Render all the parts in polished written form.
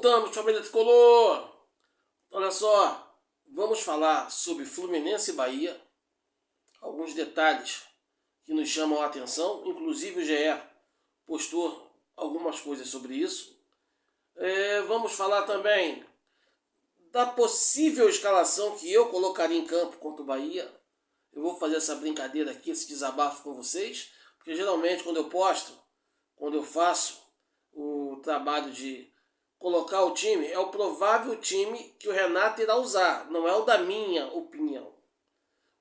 Voltamos, família tricolor. Olha só, vamos falar sobre Fluminense e Bahia. Alguns detalhes que nos chamam a atenção, inclusive o GE postou algumas coisas sobre isso. Vamos falar também da possível escalação que eu colocaria em campo contra o Bahia. Eu vou fazer essa brincadeira aqui, esse desabafo com vocês, porque geralmente quando eu faço o trabalho de colocar o time, é o provável time que o Renato irá usar, não é o da minha opinião.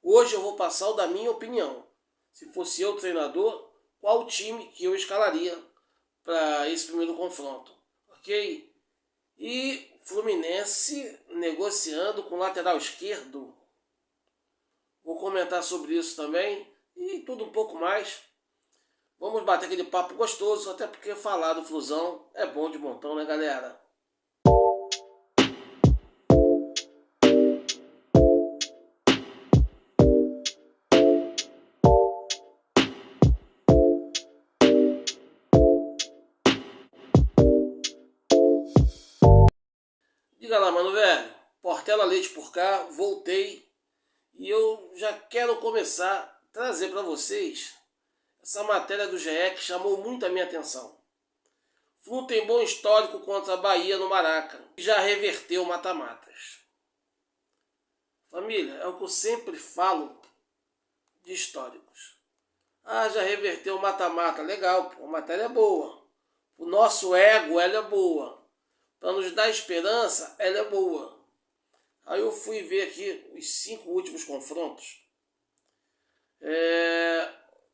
Hoje eu vou passar o da minha opinião. Se fosse eu treinador, qual time que eu escalaria para esse primeiro confronto, ok? E Fluminense negociando com o lateral esquerdo. Vou comentar sobre isso também e tudo um pouco mais. Vamos bater aquele papo gostoso, até porque falar do Flusão é bom de montão, né, galera? Diga lá, mano velho, Portela Leite por cá, voltei e eu já quero começar a trazer para vocês essa matéria do GE que chamou muito a minha atenção. Flu tem bom histórico contra a Bahia no Maraca e já reverteu mata-matas. Família, é o que eu sempre falo de históricos. Já reverteu mata-mata, legal, a matéria é boa. O nosso ego, ela é boa. Para nos dar esperança, ela é boa. Aí eu fui ver aqui os 5 últimos confrontos.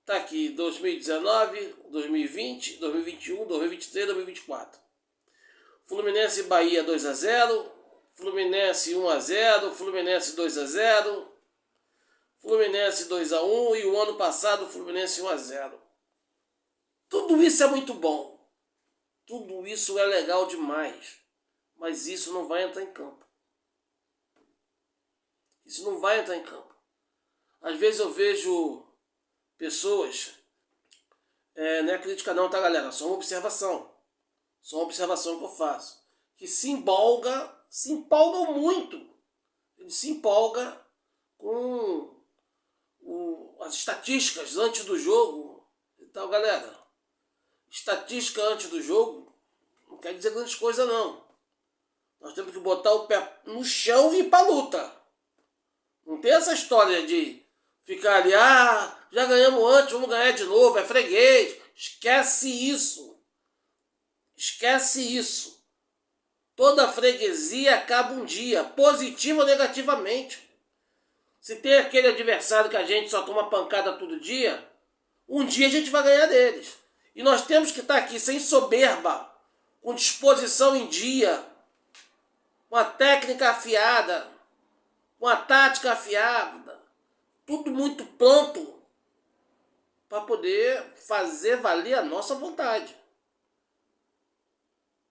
Tá aqui 2019, 2020, 2021, 2023, 2024. Fluminense e Bahia 2-0, Fluminense 1-0, Fluminense 2-0, Fluminense 2-1 e o ano passado Fluminense 1-0. Tudo isso é muito bom. Tudo isso é legal demais. Mas isso não vai entrar em campo. Isso não vai entrar em campo. Às vezes eu vejo pessoas, não é crítica não, tá, galera? Só uma observação. Só uma observação que eu faço. Que se empolgam muito. Ele se empolga com as estatísticas antes do jogo. Então, galera, estatística antes do jogo não quer dizer grandes coisas, não. Nós temos que botar o pé no chão e ir pra luta. Não tem essa história de ficar ali, já ganhamos antes, vamos ganhar de novo, é freguês. Esquece isso. Esquece isso. Toda freguesia acaba um dia, positivo ou negativamente. Se tem aquele adversário que a gente só toma pancada todo dia, um dia a gente vai ganhar deles. E nós temos que estar aqui sem soberba, com disposição em dia, com a técnica afiada, com a tática afiada, tudo muito pronto para poder fazer valer a nossa vontade.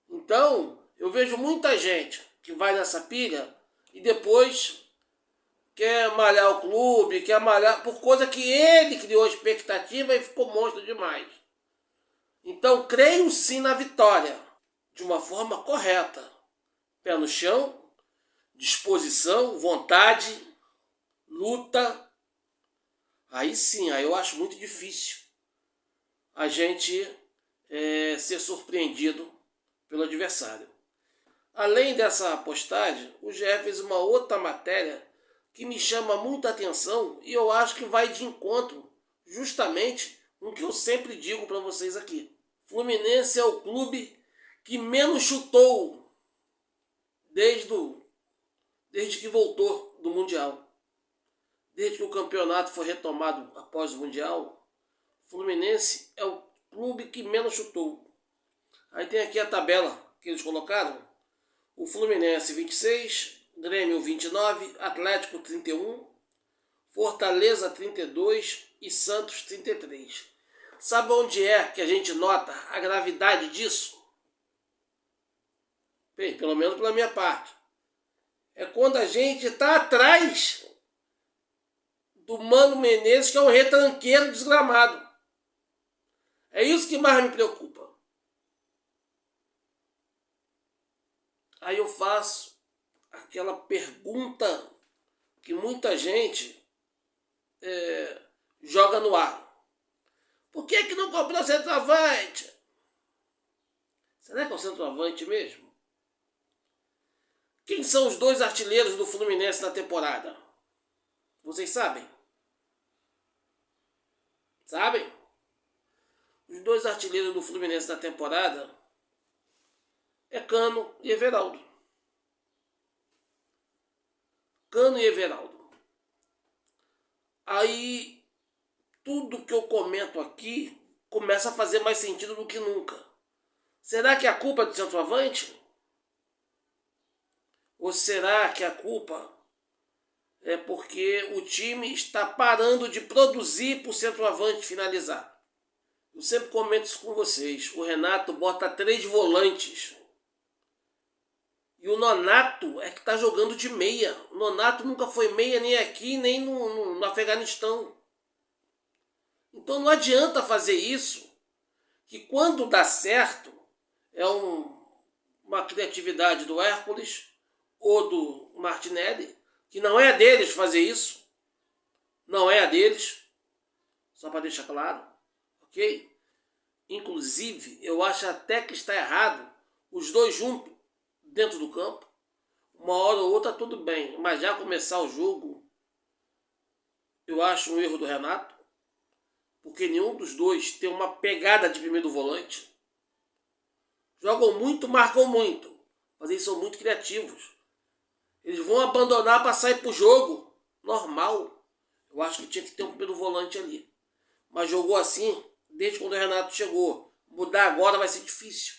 Então, eu vejo muita gente que vai nessa pilha e depois quer malhar o clube, quer malhar por coisa que ele criou expectativa e ficou monstro demais. Então, creio sim na vitória, de uma forma correta. Pé no chão, disposição, vontade, luta. Aí sim, aí eu acho muito difícil a gente ser surpreendido pelo adversário. Além dessa postagem, o GE fez uma outra matéria que me chama muita atenção e eu acho que vai de encontro justamente com o que eu sempre digo para vocês aqui. Fluminense é o clube que menos chutou desde que voltou do Mundial. Desde que o campeonato foi retomado após o Mundial, o Fluminense é o clube que menos chutou. Aí tem aqui a tabela que eles colocaram. O Fluminense 26, Grêmio 29, Atlético 31, Fortaleza 32 e Santos 33. Sabe onde é que a gente nota a gravidade disso? Bem, pelo menos pela minha parte. É quando a gente está atrás do Mano Menezes, que é um retranqueiro desgramado. É isso que mais me preocupa. Aí eu faço aquela pergunta que muita gente joga no ar. Por que não comprou centroavante? Será que é o centroavante mesmo? Quem são os 2 artilheiros do Fluminense na temporada? Vocês sabem? Sabem? Os 2 artilheiros do Fluminense na temporada é Cano e Everaldo. Cano e Everaldo. Aí, tudo que eu comento aqui começa a fazer mais sentido do que nunca. Será que a culpa é do centroavante? Ou será que a culpa é porque o time está parando de produzir para o centroavante finalizar? Eu sempre comento isso com vocês. O Renato bota 3 volantes. E o Nonato é que está jogando de meia. O Nonato nunca foi meia nem aqui, nem no Afeganistão. Então não adianta fazer isso, que quando dá certo, é uma criatividade do Hércules ou do Martinelli, que não é a deles fazer isso. Não é a deles. Só para deixar claro. Ok? Inclusive, eu acho até que está errado os 2 juntos dentro do campo. Uma hora ou outra tudo bem, mas já começar o jogo, eu acho um erro do Renato, porque nenhum dos 2 tem uma pegada de primeiro volante. Jogam muito, marcam muito, mas eles são muito criativos. Eles vão abandonar para sair para o jogo normal. Eu acho que tinha que ter um primeiro volante ali. Mas jogou assim desde quando o Renato chegou. Mudar agora vai ser difícil.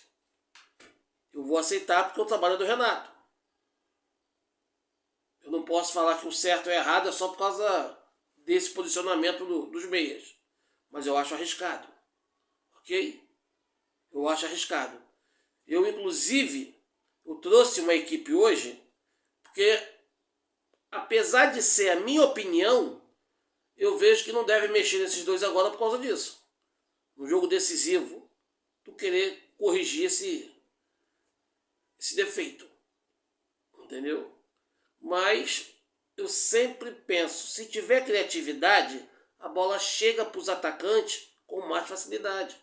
Eu vou aceitar porque o trabalho é do Renato. Eu não posso falar que o certo é errado é só por causa desse posicionamento dos meias. Mas eu acho arriscado. Ok? Eu acho arriscado. Eu, inclusive, eu trouxe uma equipe hoje porque, apesar de ser a minha opinião, eu vejo que não deve mexer nesses 2 agora por causa disso. No jogo decisivo, tu querer corrigir esse defeito. Entendeu? Mas eu sempre penso, se tiver criatividade, a bola chega para os atacantes com mais facilidade.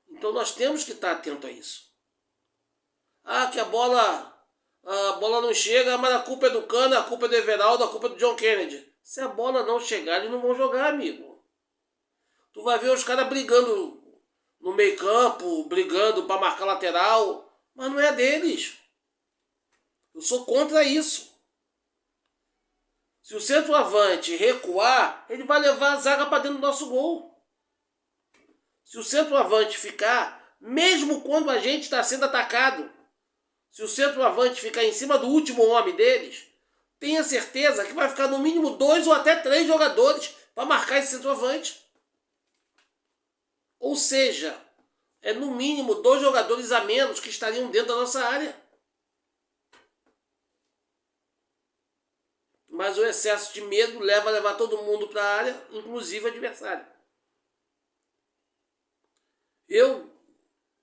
Então nós temos que estar atento a isso. Que a bola não chega, mas a culpa é do Cano, a culpa é do Everaldo, a culpa é do John Kennedy. Se a bola não chegar, eles não vão jogar, amigo. Tu vai ver os caras brigando no meio campo, brigando para marcar lateral, mas não é deles. Eu sou contra isso. Se o centroavante recuar, ele vai levar a zaga para dentro do nosso gol. Se o centroavante ficar, mesmo quando a gente está sendo atacado, se o centroavante ficar em cima do último homem deles, tenha certeza que vai ficar no mínimo 2 ou até 3 jogadores para marcar esse centroavante. Ou seja, é no mínimo 2 jogadores a menos que estariam dentro da nossa área. Mas o excesso de medo leva a levar todo mundo para a área, inclusive o adversário. Eu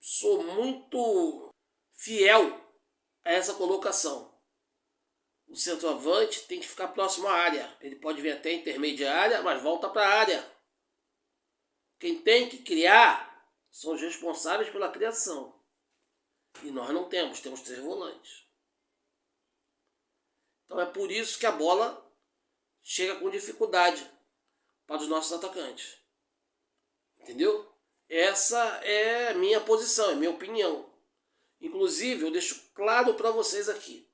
sou muito fiel a essa colocação. O centroavante tem que ficar próximo à área. Ele pode vir até a intermediária, mas volta para a área. Quem tem que criar são os responsáveis pela criação. E nós não temos 3 volantes. Então é por isso que a bola chega com dificuldade para os nossos atacantes. Entendeu? Essa é a minha posição, é a minha opinião. Inclusive, eu deixo claro para vocês aqui.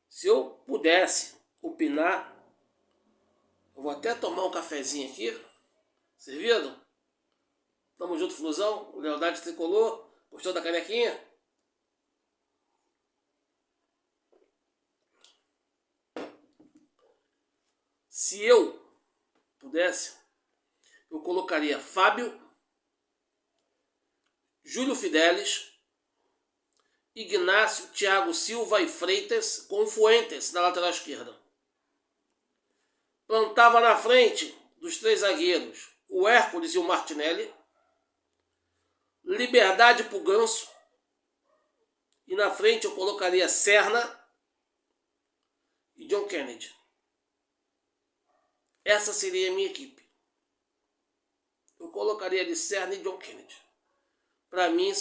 Se eu pudesse opinar, eu vou até tomar um cafezinho aqui. Servido? Tamo junto, Flusão. O Lealdade Tricolor. Gostou da canequinha? Se eu pudesse, eu colocaria Fábio, Júlio Fidelis, Ignácio, Thiago Silva e Freitas com Fuentes na lateral esquerda. Plantava na frente dos 3 zagueiros o Hércules e o Martinelli. Liberdade pro Ganso. E na frente eu colocaria Serna e John Kennedy. Essa seria a minha equipe. Eu colocaria ali Serna e John Kennedy. Para mim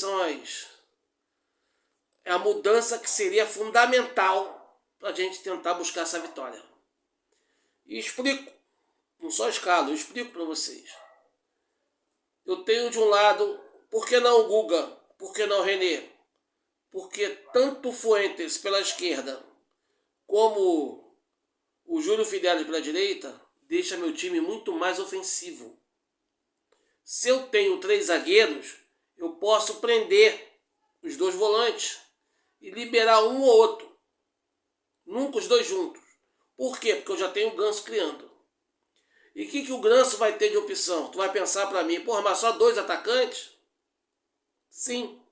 é a mudança que seria fundamental para a gente tentar buscar essa vitória. E explico, não só escalo, eu explico para vocês. Eu tenho de um lado, por que não o Guga? Por que não o René? Porque tanto Fuentes pela esquerda como o Júlio Fidelis pela direita deixa meu time muito mais ofensivo. Se eu tenho 3 zagueiros, eu posso prender os 2 volantes e liberar um ou outro. Nunca os 2 juntos. Por quê? Porque eu já tenho o Ganso criando. E o que o Ganso vai ter de opção? Tu vai pensar para mim, porra, mas só 2 atacantes? Sim.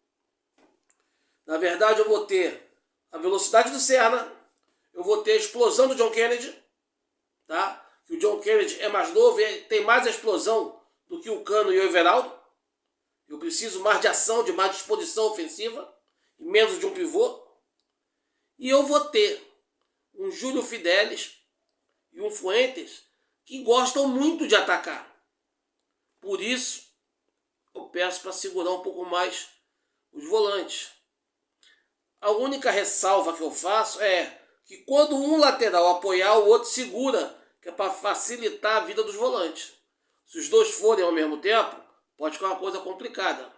Na verdade, eu vou ter a velocidade do Serna, eu vou ter a explosão do John Kennedy, tá? Que o John Kennedy é mais novo e tem mais a explosão do que o Cano e o Everaldo. Eu preciso mais de ação, de mais disposição ofensiva e menos de um pivô. E eu vou ter um Júlio Fidelis e um Fuentes que gostam muito de atacar. Por isso, eu peço para segurar um pouco mais os volantes. A única ressalva que eu faço é que quando um lateral apoiar, o outro segura, que é para facilitar a vida dos volantes. Se os 2 forem ao mesmo tempo, pode ficar uma coisa complicada.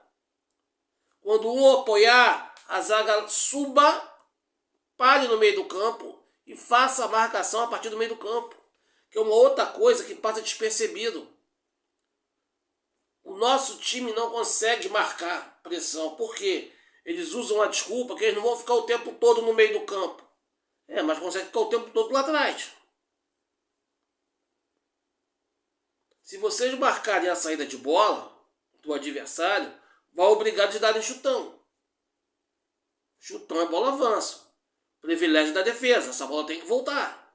Quando um apoiar, a zaga suba, pare no meio do campo e faça a marcação a partir do meio do campo. Que é uma outra coisa que passa despercebido. O nosso time não consegue marcar pressão. Por quê? Eles usam a desculpa que eles não vão ficar o tempo todo no meio do campo. Mas conseguem ficar o tempo todo lá atrás. Se vocês marcarem a saída de bola do adversário, vai obrigar a darem chutão. Chutão é bola avança. Privilégio da defesa. Essa bola tem que voltar.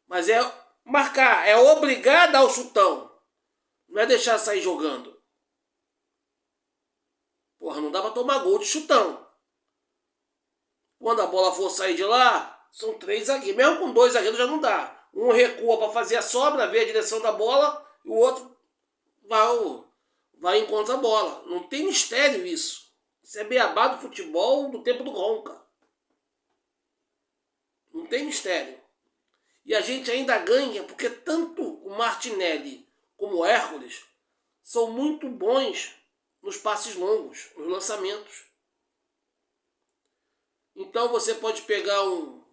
Mas é marcar, é obrigar a dar o chutão. Não é deixar sair jogando. Porra, não dá pra tomar gol de chutão. Quando a bola for sair de lá, são 3 zagueiros. Mesmo com 2 zagueiros já não dá. Um recua para fazer a sobra, ver a direção da bola, e o outro vai em contra a bola. Não tem mistério isso. Isso é beabá do futebol do tempo do Ronca. Não tem mistério. E a gente ainda ganha porque tanto o Martinelli como o Hércules são muito bons nos passes longos, nos lançamentos. Então você pode pegar um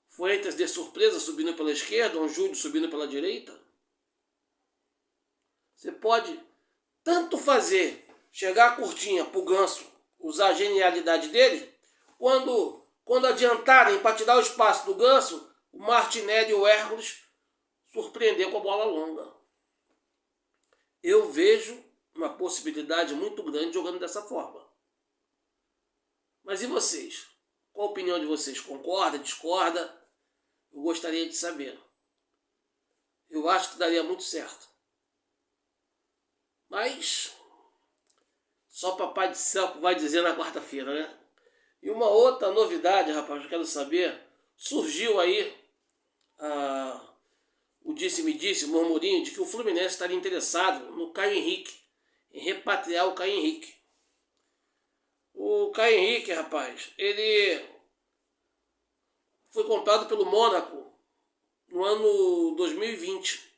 Fuentes de surpresa subindo pela esquerda, um Júlio subindo pela direita. Você pode tanto fazer, chegar curtinha pro Ganso, usar a genialidade dele, quando adiantarem para tirar o espaço do Ganso, o Martinelli e o Hércules surpreender com a bola longa. Eu vejo uma possibilidade muito grande jogando dessa forma. Mas e vocês? Qual a opinião de vocês? Concorda? Discorda? Eu gostaria de saber. Eu acho que daria muito certo. Mas só Papai do Céu vai dizer na quarta-feira, né? E uma outra novidade, rapaz, eu quero saber. Surgiu aí o disse-me-disse, o murmurinho de que o Fluminense estaria interessado no Caio Henrique, em repatriar o Caio Henrique. O Caio Henrique, rapaz, ele foi comprado pelo Mônaco no ano 2020.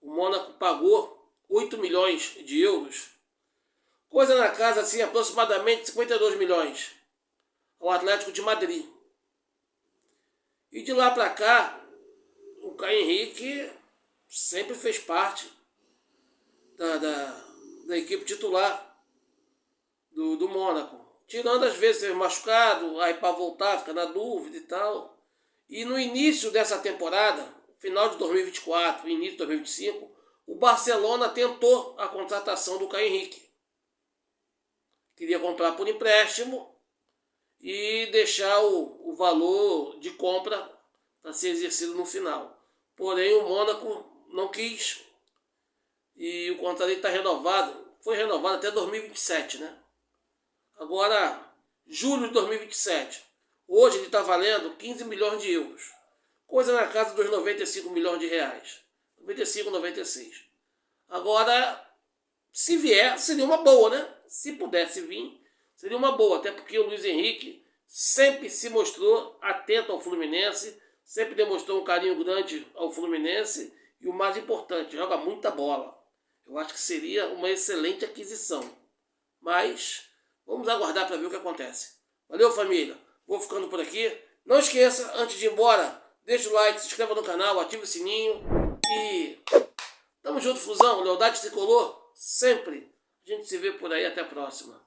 O Mônaco pagou 8 milhões de euros, coisa na casa assim, aproximadamente 52 milhões, ao Atlético de Madrid. E de lá para cá, o Caio Henrique sempre fez parte da equipe titular do Mônaco. Tirando às vezes ser machucado, aí para voltar fica na dúvida e tal. E no início dessa temporada, final de 2024, início de 2025, o Barcelona tentou a contratação do Caio Henrique. Queria comprar por empréstimo e deixar o valor de compra para ser exercido no final. Porém, o Mônaco não quis e o contrato está renovado. Foi renovado até 2027, né? Agora, julho de 2027. Hoje ele está valendo 15 milhões de euros. Coisa na casa dos 95 milhões de reais. 95, 96. Agora, se vier, seria uma boa, né? Se pudesse vir, seria uma boa. Até porque o Luiz Henrique sempre se mostrou atento ao Fluminense, sempre demonstrou um carinho grande ao Fluminense e o mais importante, joga muita bola. Eu acho que seria uma excelente aquisição. Mas vamos aguardar para ver o que acontece. Valeu, família. Vou ficando por aqui. Não esqueça, antes de ir embora, deixa o like, se inscreva no canal, ative o sininho e tamo junto, Fusão. Lealdade Tricolor, sempre. A gente se vê por aí. Até a próxima.